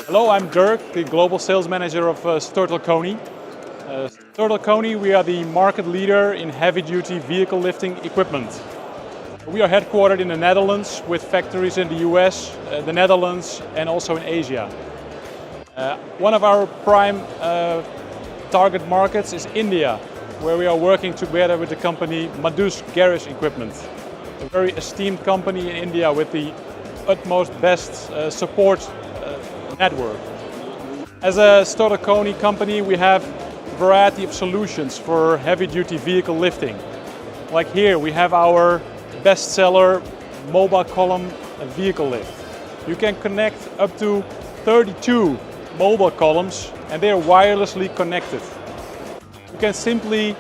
Hello, I'm Dirk, the Global Sales Manager of Stertil Koni. Stertil Koni, we are the market leader in heavy-duty vehicle lifting equipment. We are headquartered in the Netherlands with factories in the US, the Netherlands and also in Asia. One of our prime target markets is India, where we are working together with the company Madhus garage equipment. A very esteemed company in India with the utmost best support network. As a Stertil Koni company, we have a variety of solutions for heavy-duty vehicle lifting. Like here, we have our bestseller mobile column vehicle lift. You can connect up to 32 mobile columns and they are wirelessly connected. You can simply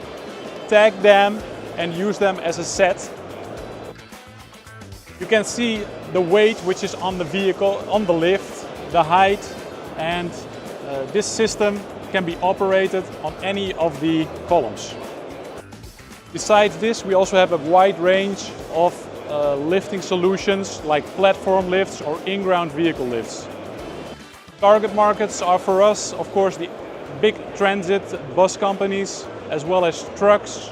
tag them and use them as a set. You can see the weight which is on the vehicle, on the lift, the height, and this system can be operated on any of the columns. Besides this, we also have a wide range of lifting solutions like platform lifts or in-ground vehicle lifts. Target markets are for us, of course, the big transit bus companies as well as trucks.